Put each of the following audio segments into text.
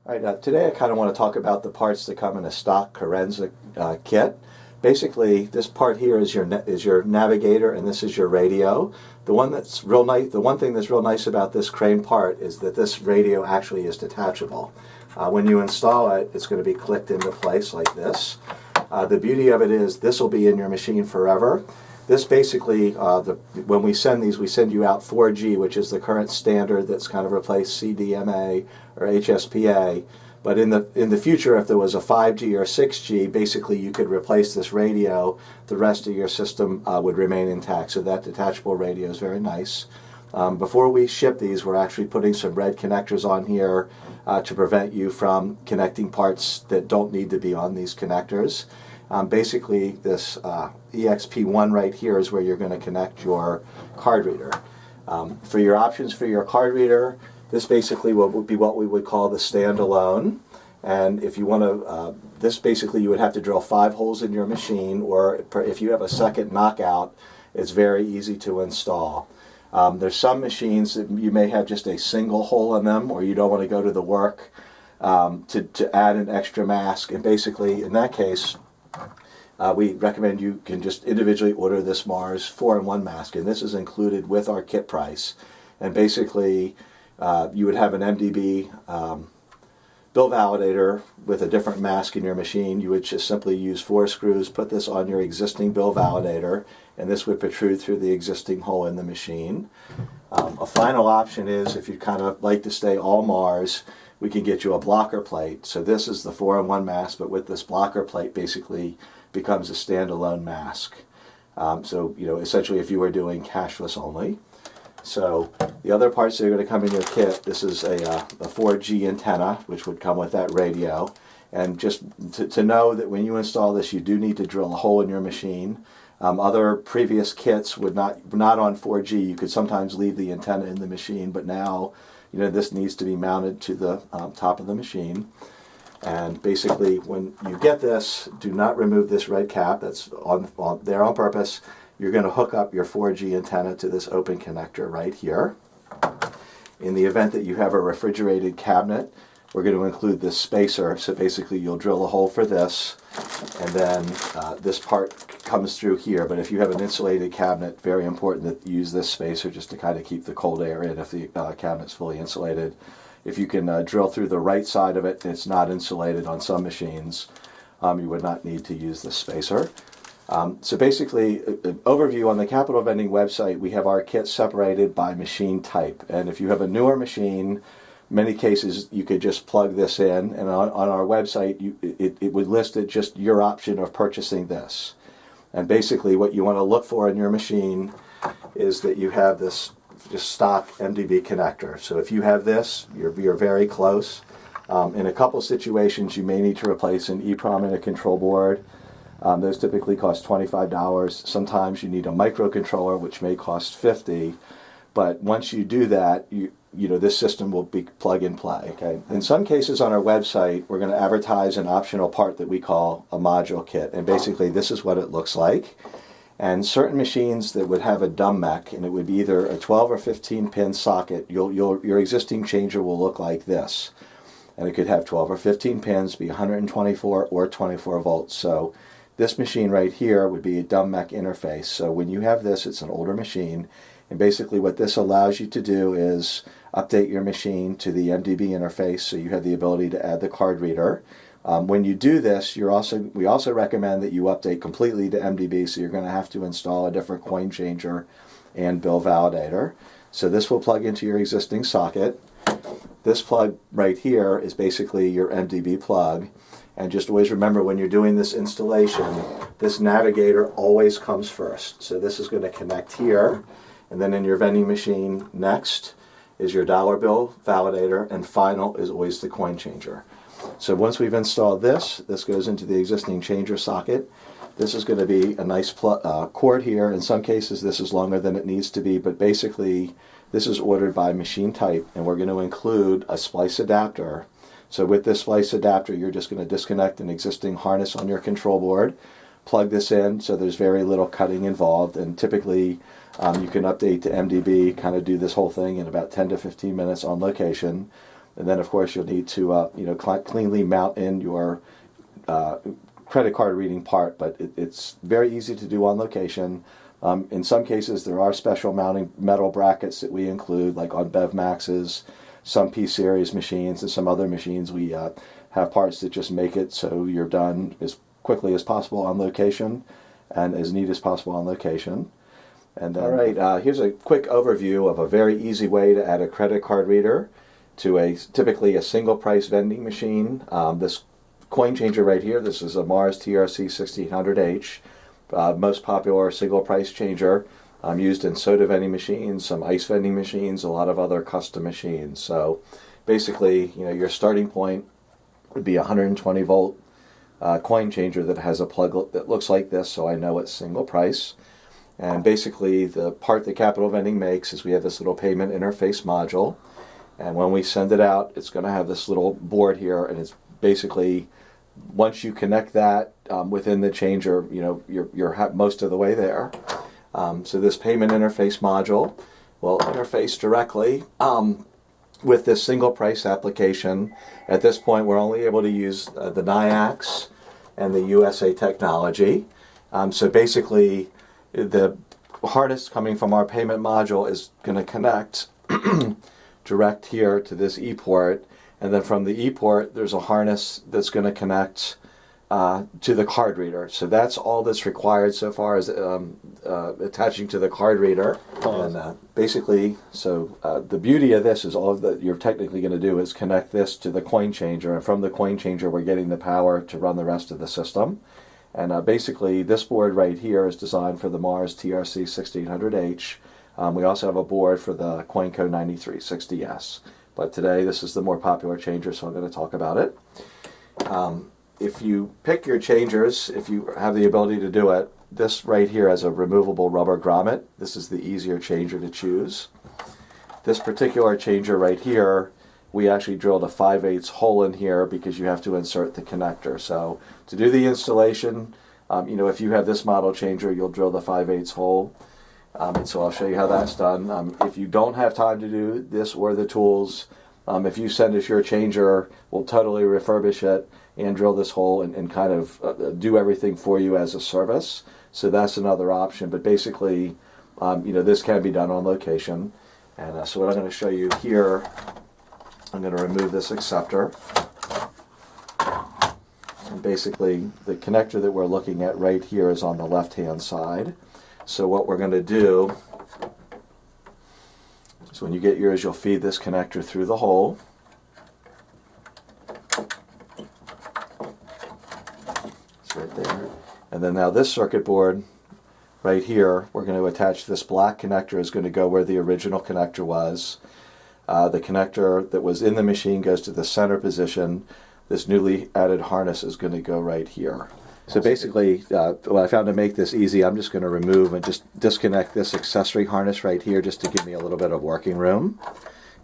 All right, today I kind of want to talk about the parts that come in a stock Carenza kit. Basically, this part here is your navigator, and this is your radio. The one that's real nice, the one thing that's real nice about this crane part is that this radio actually is detachable. When you install it, it's going to be clicked into place like this. The beauty of it is this will be in your machine forever. This basically, when we send these, we send you out 4G, which is the current standard that's kind of replaced CDMA or HSPA. But in the future, if there was a 5G or 6G, basically you could replace this radio. The rest of your system would remain intact. So that detachable radio is very nice. Before we ship these, we're actually putting some red connectors on here to prevent you from connecting parts that don't need to be on these connectors. Basically, this EXP1 right here is where you're going to connect your card reader. For your options for your card reader, this basically would be what we would call the standalone. And if you want to, this basically you would have to drill 5 holes in your machine, or if you have a second knockout, it's very easy to install. There's some machines that you may have just a single hole in them, or you don't want to go to the work to add an extra mask. And basically, in that case, we recommend you can just individually order this Mars 4-in-1 mask, and this is included with our kit price. And basically, you would have an MDB bill validator with a different mask in your machine. You would just simply use 4 screws, put this on your existing bill validator, and this would protrude through the existing hole in the machine. A final option is, if you kind of like to stay all Mars, we can get you a blocker plate. So this is the 4-in-1 mask, but with this blocker plate basically becomes a standalone mask. So, you know, essentially if you were doing cashless only. So the other parts that are going to come in your kit, this is a 4G antenna, which would come with that radio. And just to know that when you install this, you do need to drill a hole in your machine. Other previous kits would not on 4G. You could sometimes leave the antenna in the machine, but now, you know, this needs to be mounted to the top of the machine. And basically, when you get this, do not remove this red cap. That's there on purpose. You're going to hook up your 4G antenna to this open connector right here. In the event that you have a refrigerated cabinet, we're going to include this spacer. So basically, you'll drill a hole for this, and then this part comes through here. But if you have an insulated cabinet, very important that you use this spacer just to kind of keep the cold air in if the cabinet's fully insulated. If you can drill through the right side of it and it's not insulated on some machines, you would not need to use this spacer. So basically, an overview on the Capital Vending website, we have our kits separated by machine type. And if you have a newer machine, many cases you could just plug this in, and on our website it would list it just your option of purchasing this. And basically what you want to look for in your machine is that you have this just stock MDB connector. So if you have this, you're very close. In a couple situations you may need to replace an EEPROM and a control board. Those typically cost $25. Sometimes you need a microcontroller, which may cost $50. But once you do that, you know this system will be plug and play. Okay. In some cases on our website, we're going to advertise an optional part that we call a module kit, and basically this is what it looks like. And certain machines that would have a dumb mech, and it would be either a 12 or 15 pin socket, your existing changer will look like this. And it could have 12 or 15 pins, be 124 or 24 volts. So this machine right here would be a dumb mech interface. So when you have this, it's an older machine. And basically what this allows you to do is update your machine to the MDB interface, so you have the ability to add the card reader. When you do this, we also recommend that you update completely to MDB, so you're going to have to install a different coin changer and bill validator. So this will plug into your existing socket. This plug right here is basically your MDB plug. And just always remember, when you're doing this installation, this navigator always comes first. So this is going to connect here, and then in your vending machine next is your dollar bill validator, and final is always the coin changer. So once we've installed this goes into the existing changer socket. This is going to be a nice cord here. In some cases this is longer than it needs to be, but basically this is ordered by machine type, and we're going to include a splice adapter. So with this splice adapter, you're just going to disconnect an existing harness on your control board, plug this in, so there's very little cutting involved, and typically you can update to MDB, kind of do this whole thing in about 10 to 15 minutes on location. And then, of course, you'll need to cleanly mount in your credit card reading part, but it's very easy to do on location. In some cases, there are special mounting metal brackets that we include, like on BevMax's, some P-Series machines, and some other machines. We have parts that just make it so you're done as quickly as possible on location and as neat as possible on location. And then, all right, here's a quick overview of a very easy way to add a credit card reader to typically a single price vending machine. This coin changer right here, this is a Mars TRC 1600H, most popular single price changer, used in soda vending machines, some ice vending machines, a lot of other custom machines. So basically, your starting point would be a 120 volt coin changer that has a plug that looks like this, so I know it's single price. And basically the part that Capital Vending makes is we have this little payment interface module, and when we send it out, it's going to have this little board here, and it's basically, once you connect that within the changer, you're most of the way there. So this payment interface module will interface directly with this single price application. At this point, we're only able to use the NIAX and the USA technology. So basically, the harness coming from our payment module is going to connect direct here to this E-port, and then from the E-port, there's a harness that's going to connect to the card reader. So that's all that's required so far, is attaching to the card reader. And basically, so the beauty of this is all that you're technically going to do is connect this to the coin changer, and from the coin changer, we're getting the power to run the rest of the system. And basically, this board right here is designed for the Mars TRC 1600H. We also have a board for the Coinco 9360S. But today, this is the more popular changer, so I'm going to talk about it. If you pick your changers, if you have the ability to do it, this right here has a removable rubber grommet. This is the easier changer to choose. This particular changer right here, we actually drilled a 5/8 hole in here because you have to insert the connector. So to do the installation, if you have this model changer, you'll drill the 5/8 hole. And so I'll show you how that's done. If you don't have time to do this or the tools, if you send us your changer, we'll totally refurbish it and drill this hole and kind of do everything for you as a service. So that's another option. But basically, this can be done on location. And so what I'm going to show you here, I'm going to remove this acceptor. And basically, the connector that we're looking at right here is on the left-hand side. So what we're going to do is when you get yours, you'll feed this connector through the hole. It's right there. And then now this circuit board right here, we're going to attach this black connector is going to go where the original connector was. The connector that was in the machine goes to the center position. This newly added harness is going to go right here. So basically, what I found to make this easy, I'm just going to remove and just disconnect this accessory harness right here just to give me a little bit of working room.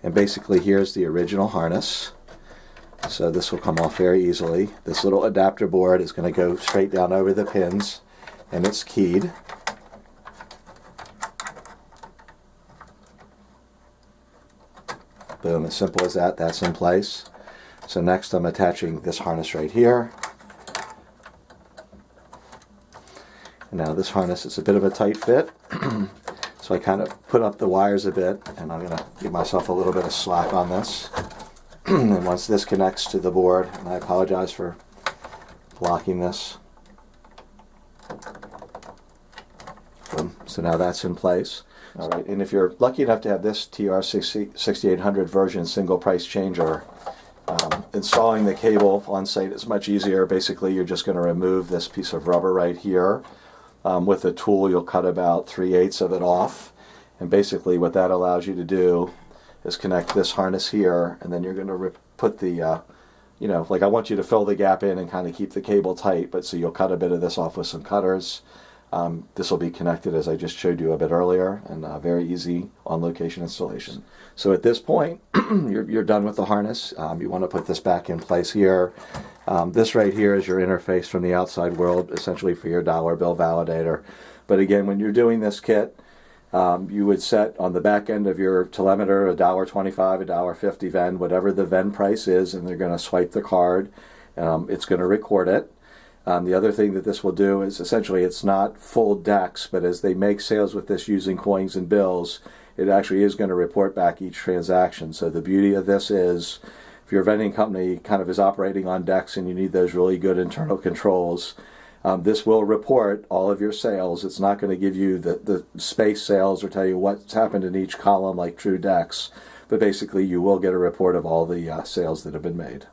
And basically, here's the original harness. So this will come off very easily. This little adapter board is going to go straight down over the pins, and it's keyed. Boom, as simple as that, that's in place. So next I'm attaching this harness right here. Now this harness is a bit of a tight fit, so I kind of put up the wires a bit, and I'm going to give myself a little bit of slack on this. And once this connects to the board, and I apologize for blocking this. Boom. So now that's in place. All right, and if you're lucky enough to have this TR6800 version single price changer, installing the cable on site is much easier. Basically, you're just going to remove this piece of rubber right here. With a tool, you'll cut about 3/8 of it off. And basically what that allows you to do is connect this harness here, and then you're going to put the, like I want you to fill the gap in and kind of keep the cable tight, but so you'll cut a bit of this off with some cutters. This will be connected as I just showed you a bit earlier, and very easy on location installation. So at this point, you're done with the harness. You want to put this back in place here. This right here is your interface from the outside world, essentially for your dollar bill validator. But again, when you're doing this kit, You would set on the back end of your telemeter $1.25, $1.50 vend, whatever the vend price is, and they're going to swipe the card. It's going to record it. The other thing that this will do is essentially it's not full decks, but as they make sales with this using coins and bills, it actually is going to report back each transaction. So the beauty of this is if your vending company kind of is operating on decks and you need those really good internal controls, this will report all of your sales. It's not going to give you the space sales or tell you what's happened in each column like true decks, but basically you will get a report of all the sales that have been made.